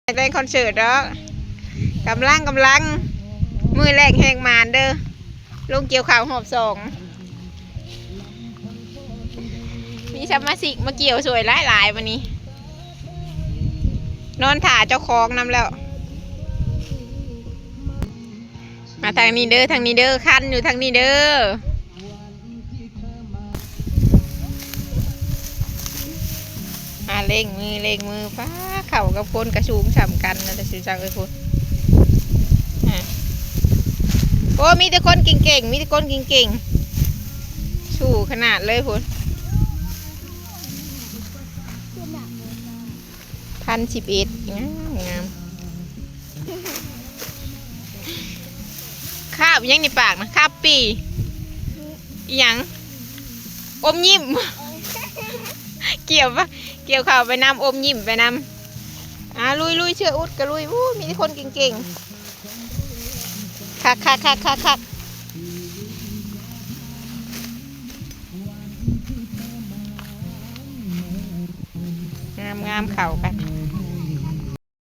เล่นคอนเสิร์ตแล้วกำลังมือแรกแหงมานเด้อลงเกี่ยวข่าวหอบสองมีสมาชิกมาเกี่ยวสวยหลายวันนี้นอนถ่าเจ้าของนำแล้วมาทางนี้เด้อคันอยู่ทางนี้เด้อเล่งมือป้าเข่ากับคนกระชูงสำกันนะแต่สิจังเลยคุณโอ้มีแต่คนเก่งชูขนาดเลยคุณ1,011งามคาบยังในปากนะคาบปียังอมยิ้มเกี่ยวข่าวไปนำอมยิ้มไปนำลุยเชื่ออุดกระลุยมีแต่คนเก่งคักงามเข่ากัน